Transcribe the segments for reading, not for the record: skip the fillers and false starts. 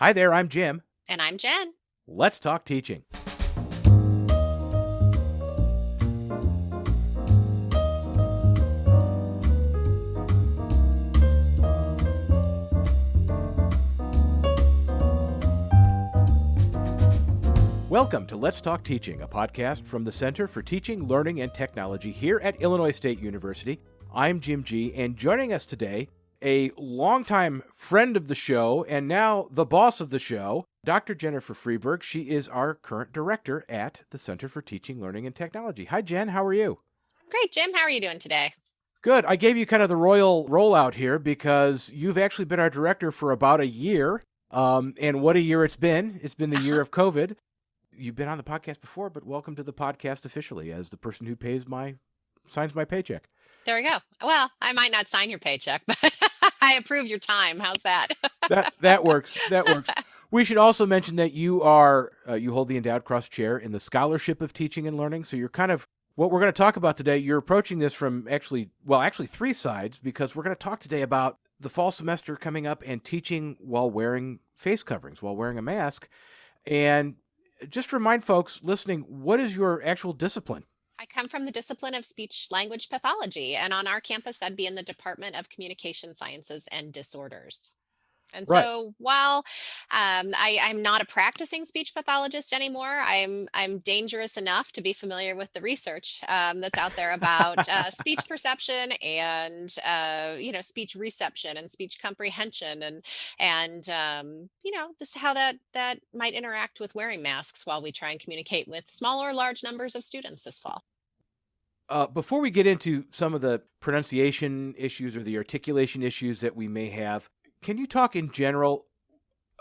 Hi there, I'm Jim. And I'm Jen. Let's talk teaching. Welcome to Let's Talk Teaching, a podcast from the Center for Teaching, Learning, and Technology here at Illinois State University. I'm Jim G., and joining us today, a longtime friend of the show and now the boss of the show, Dr. Jennifer Friberg. She is our current director at the Center for Teaching, Learning, and Technology. Hi, Jen. How are you? Great, Jim. How are you doing today? Good. I gave you kind of the royal rollout here because you've actually been our director for about a year. And what a year it's been. It's been the year of COVID. You've been on the podcast before, but welcome to the podcast officially as the person who signs my paycheck. There we go. Well, I might not sign your paycheck, but I approve your time. How's that? That works. That works. We should also mention that you hold the Endowed Cross Chair in the Scholarship of Teaching and Learning. So you're kind of what we're going to talk about today. You're approaching this from actually three sides, because we're going to talk today about the fall semester coming up and teaching while wearing face coverings, while wearing a mask. And just remind folks listening, what is your actual discipline? I come from the discipline of speech language pathology, and on our campus, that'd be in the Department of Communication Sciences and Disorders. And Right. so while I'm not a practicing speech pathologist anymore, I'm dangerous enough to be familiar with the research that's out there about speech perception and speech reception and speech comprehension and this how that might interact with wearing masks while we try and communicate with small or large numbers of students this fall. Before we get into some of the pronunciation issues or the articulation issues that we may have, can you talk in general,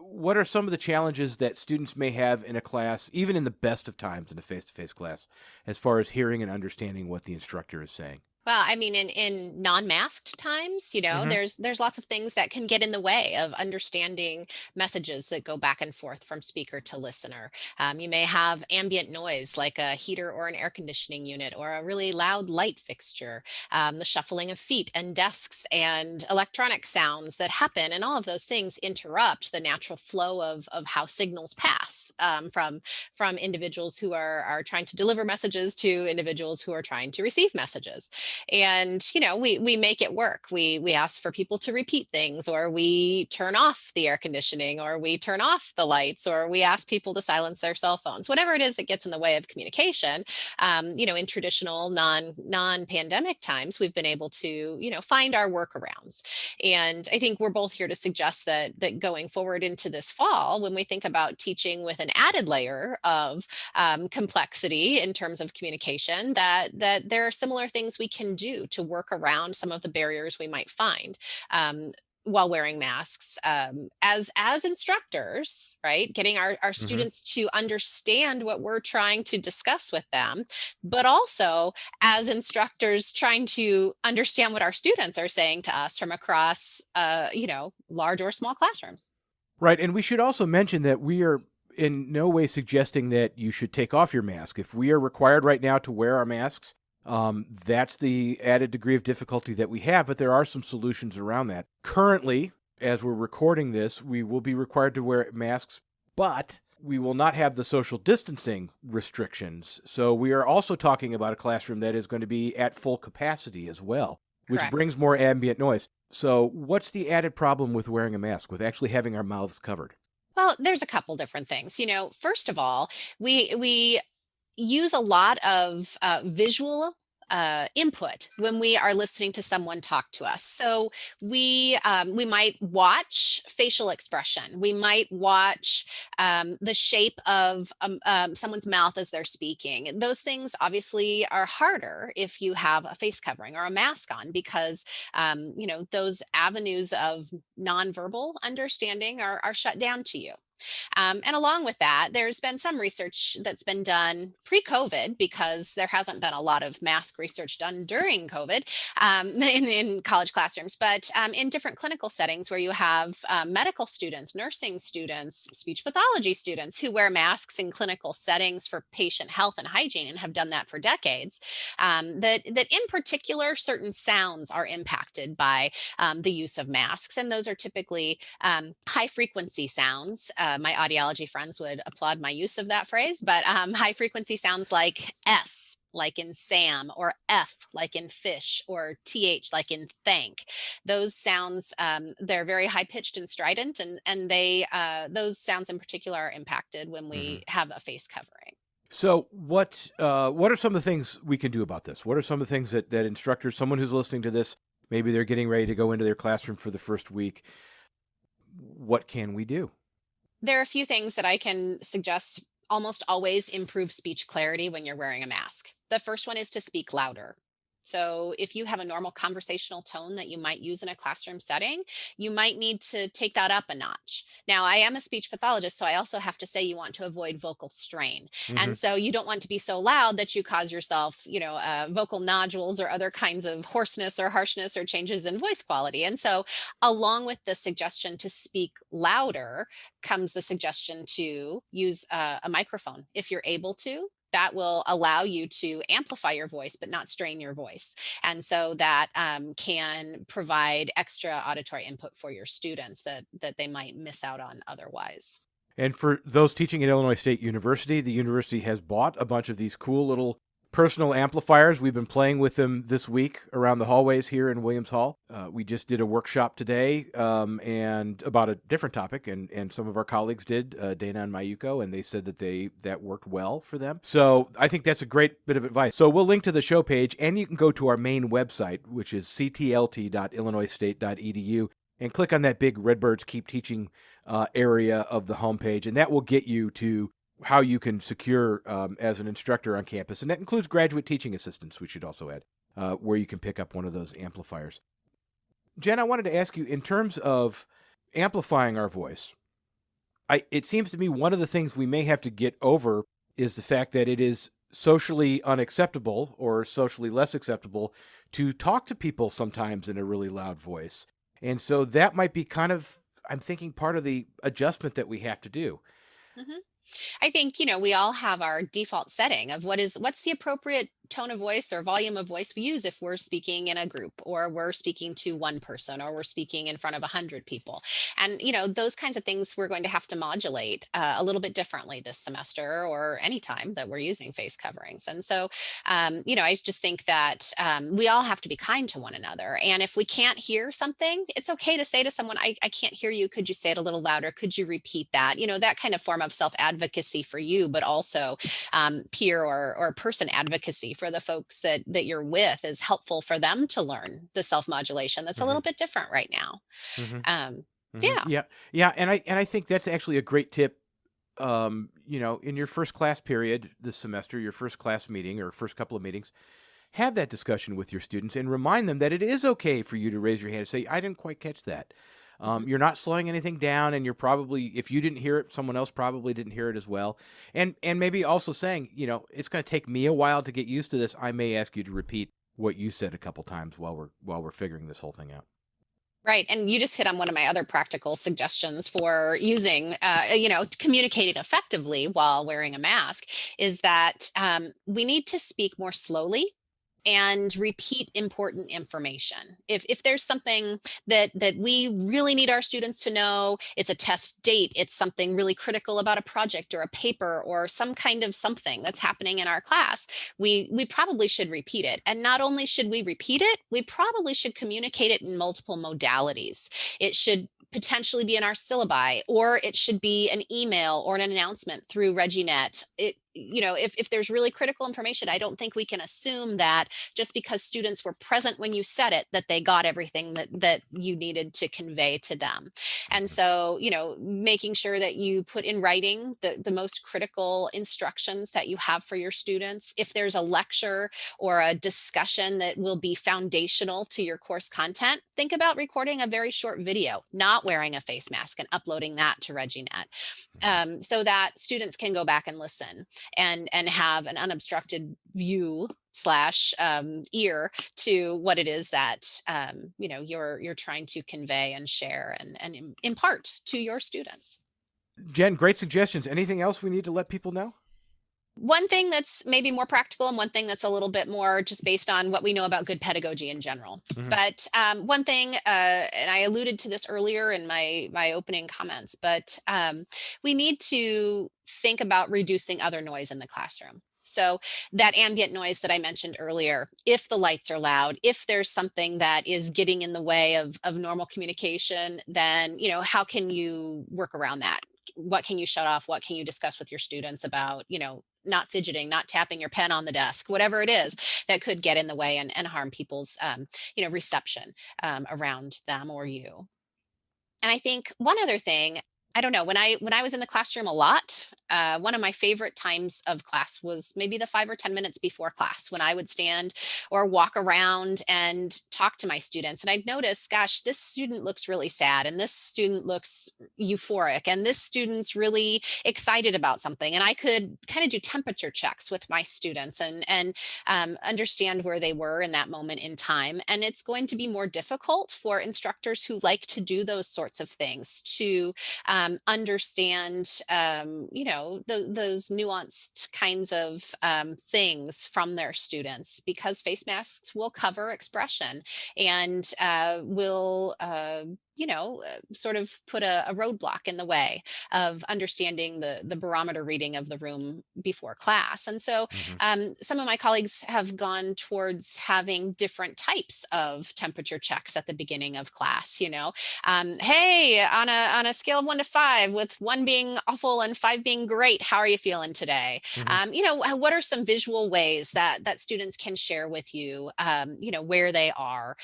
what are some of the challenges that students may have in a class, even in the best of times in a face-to-face class, as far as hearing and understanding what the instructor is saying? Well, I mean, in non-masked times, Mm-hmm. there's lots of things that can get in the way of understanding messages that go back and forth from speaker to listener. You may have ambient noise like a heater or an air conditioning unit or a really loud light fixture, the shuffling of feet and desks and electronic sounds that happen, and all of those things interrupt the natural flow of how signals pass from individuals who are trying to deliver messages to individuals who are trying to receive messages. And we make it work. We ask for people to repeat things, or we turn off the air conditioning, or we turn off the lights, or we ask people to silence their cell phones. Whatever it is that gets in the way of communication, in traditional non-pandemic times, we've been able to find our workarounds. And I think we're both here to suggest that going forward into this fall, when we think about teaching with an added layer of complexity in terms of communication, that there are similar things we can do to work around some of the barriers we might find while wearing masks, as instructors, right? Getting our Mm-hmm. students to understand what we're trying to discuss with them, but also as instructors trying to understand what our students are saying to us from across, large or small classrooms. Right. And we should also mention that we are in no way suggesting that you should take off your mask. If we are required right now to wear our masks, that's the added degree of difficulty that we have, but there are some solutions around that. Currently, as we're recording this, we will be required to wear masks, but we will not have the social distancing restrictions. So we are also talking about a classroom that is going to be at full capacity as well, which Correct. brings more ambient noise. So what's the added problem with wearing a mask, with actually having our mouths covered? Well, there's a couple different things. First of all, we use a lot of visual input when we are listening to someone talk to us. So we might watch facial expression. We might watch the shape of someone's mouth as they're speaking. Those things obviously are harder if you have a face covering or a mask on, because those avenues of nonverbal understanding are shut down to you. And along with that, there's been some research that's been done pre-COVID, because there hasn't been a lot of mask research done during COVID, in college classrooms, but in different clinical settings where you have medical students, nursing students, speech pathology students who wear masks in clinical settings for patient health and hygiene and have done that for decades. That in particular, certain sounds are impacted by the use of masks, and those are typically high frequency sounds. My audiology friends would applaud my use of that phrase, but high frequency sounds like S, like in Sam, or F, like in fish, or TH, like in thank. Those sounds, they're very high pitched and strident, and those sounds in particular are impacted when Hmm. we have a face covering. So what are some of the things we can do about this? What are some of the things that instructors, someone who's listening to this, maybe they're getting ready to go into their classroom for the first week, what can we do? There are a few things that I can suggest almost always improve speech clarity when you're wearing a mask. The first one is to speak louder. So, if you have a normal conversational tone that you might use in a classroom setting, you might need to take that up a notch. Now, I am a speech pathologist, so I also have to say you want to avoid vocal strain. Hmm. And so, you don't want to be so loud that you cause yourself, vocal nodules or other kinds of hoarseness or harshness or changes in voice quality. And so, along with the suggestion to speak louder, comes the suggestion to use a microphone if you're able to. That will allow you to amplify your voice but not strain your voice. And so that can provide extra auditory input for your students that they might miss out on otherwise. And for those teaching at Illinois State University, the university has bought a bunch of these cool little personal amplifiers. We've been playing with them this week around the hallways here in Williams Hall. We just did a workshop today and about a different topic, and some of our colleagues did, Dana and Mayuko, and they said that worked well for them. So I think that's a great bit of advice. So we'll link to the show page, and you can go to our main website, which is ctlt.illinoisstate.edu, and click on that big Redbirds Keep Teaching area of the homepage, and that will get you to how you can secure as an instructor on campus. And that includes graduate teaching assistants, we should also add, where you can pick up one of those amplifiers. Jen, I wanted to ask you, in terms of amplifying our voice, it seems to me one of the things we may have to get over is the fact that it is socially unacceptable or socially less acceptable to talk to people sometimes in a really loud voice. And so that might be kind of, I'm thinking, part of the adjustment that we have to do. Mhm. I think, we all have our default setting of what's the appropriate tone of voice or volume of voice we use if we're speaking in a group, or we're speaking to one person, or we're speaking in front of 100 people. And, those kinds of things we're going to have to modulate a little bit differently this semester or any time that we're using face coverings. And so, I just think that we all have to be kind to one another. And if we can't hear something, it's okay to say to someone, I can't hear you. Could you say it a little louder? Could you repeat that? That kind of form of self advocacy for you, but also peer or person advocacy for the folks that you're with, is helpful for them to learn the self modulation that's a Mm-hmm. little bit different right now. Mm-hmm. Um, Mm-hmm. yeah. Yeah, yeah, and I think that's actually a great tip. In your first class period this semester, your first class meeting or first couple of meetings, have that discussion with your students and remind them that it is okay for you to raise your hand and say, "I didn't quite catch that." Mhm. You're not slowing anything down, and you're probably, if you didn't hear it, someone else probably didn't hear it as well. And maybe also saying, it's going to take me a while to get used to this. I may ask you to repeat what you said a couple times while we're figuring this whole thing out. Right. And you just hit on one of my other practical suggestions for using, communicating effectively while wearing a mask, is that we need to speak more slowly and repeat important information. If there's something that we really need our students to know, it's a test date, it's something really critical about a project or a paper or some kind of something that's happening in our class, we probably should repeat it. And not only should we repeat it, we probably should communicate it in multiple modalities. It should potentially be in our syllabi, or it should be an email or an announcement through ReggieNet. If there's really critical information, I don't think we can assume that just because students were present when you said it, that they got everything that you needed to convey to them. And Mhm. so, making sure that you put in writing the most critical instructions that you have for your students. If there's a lecture or a discussion that will be foundational to your course content, think about recording a very short video, not wearing a face mask, and uploading that to ReggieNet. so that students can go back and listen and have an unobstructed view slash ear to what it is that you're trying to convey and share and impart to your students. Jen, great suggestions. Anything else we need to let people know? One thing that's maybe more practical and one thing that's a little bit more just based on what we know about good pedagogy in general. Mhm. But one thing, and I alluded to this earlier in my opening comments, but we need to think about reducing other noise in the classroom. So that ambient noise that I mentioned earlier, if the lights are loud, if there's something that is getting in the way of normal communication, then, how can you work around that? What can you shut off? What can you discuss with your students about, not fidgeting, not tapping your pen on the desk, whatever it is that could get in the way and harm people's, reception around them or you. And I think one other thing, I don't know, when I was in the classroom a lot, one of my favorite times of class was maybe the 5 or 10 minutes before class when I would stand or walk around and talk to my students. And I'd notice, gosh, this student looks really sad, and this student looks euphoric, and this student's really excited about something. And I could kind of do temperature checks with my students and understand where they were in that moment in time. And it's going to be more difficult for instructors who like to do those sorts of things to understand, those nuanced kinds of things from their students, because face masks will cover expression and will sort of put a roadblock in the way of understanding the barometer reading of the room before class. And so Mhm. some of my colleagues have gone towards having different types of temperature checks at the beginning of class. Hey, on a scale of 1 to 5, with 1 being awful and 5 being great, how are you feeling today? Mhm. What are some visual ways that students can share with you, where they are?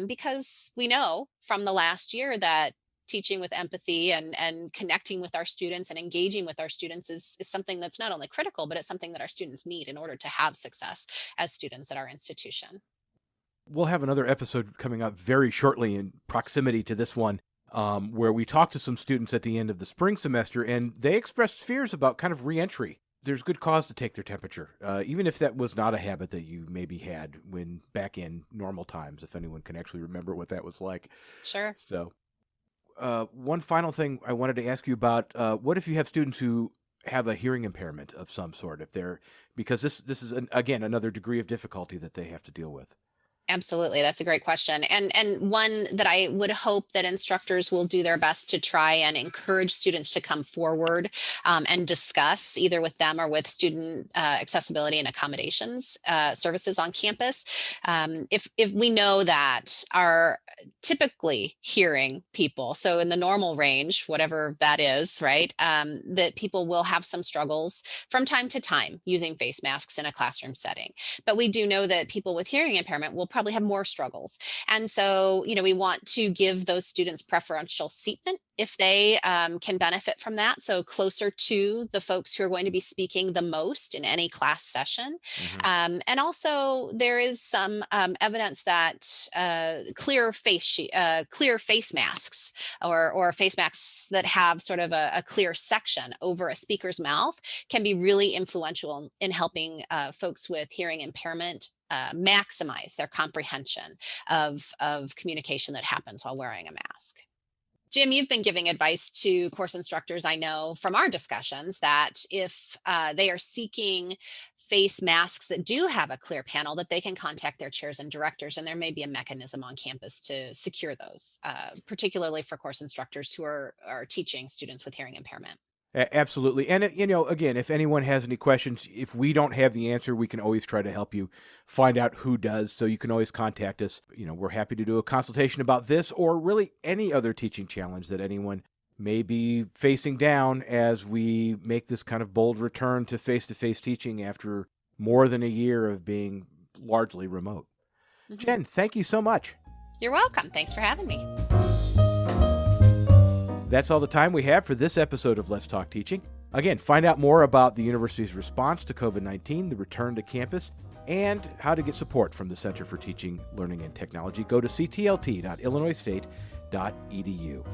Because we know from the last year that teaching with empathy and connecting with our students and engaging with our students is something that's not only critical, but it's something that our students need in order to have success as students at our institution. We'll have another episode coming up very shortly in proximity to this one, where we talked to some students at the end of the spring semester, and they expressed fears about kind of reentry. There's good cause to take their temperature, even if that was not a habit that you maybe had when back in normal times, if anyone can actually remember what that was like. Sure. So, one final thing I wanted to ask you about: what if you have students who have a hearing impairment of some sort? If they're because this is again another degree of difficulty that they have to deal with. Absolutely. That's a great question. And one that I would hope that instructors will do their best to try and encourage students to come forward and discuss either with them or with student accessibility and accommodations services on campus. If we know that our typically hearing people, so in the normal range, whatever that is, right, that people will have some struggles from time to time using face masks in a classroom setting. But we do know that people with hearing impairment will probably have more struggles. And so, we want to give those students preferential seatment if they can benefit from that. So closer to the folks who are going to be speaking the most in any class session. Hmm. And also there is some evidence that clear face masks or face masks that have sort of a clear section over a speaker's mouth can be really influential in helping folks with hearing impairment maximize their comprehension of communication that happens while wearing a mask. Jim, you've been giving advice to course instructors, I know from our discussions, that if they are seeking face masks that do have a clear panel, that they can contact their chairs and directors, and there may be a mechanism on campus to secure those, particularly for course instructors who are teaching students with hearing impairment. Absolutely. And, again, if anyone has any questions, if we don't have the answer, we can always try to help you find out who does. So you can always contact us. We're happy to do a consultation about this or really any other teaching challenge that anyone may be facing down as we make this kind of bold return to face-to-face teaching after more than a year of being largely remote. Mhm. Jen, thank you so much. You're welcome. Thanks for having me. That's all the time we have for this episode of Let's Talk Teaching. Again, find out more about the university's response to COVID-19, the return to campus, and how to get support from the Center for Teaching, Learning, and Technology. Go to ctlt.illinoisstate.edu.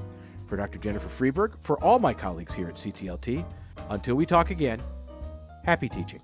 For Dr. Jennifer Friberg, for all my colleagues here at CTLT, until we talk again, happy teaching.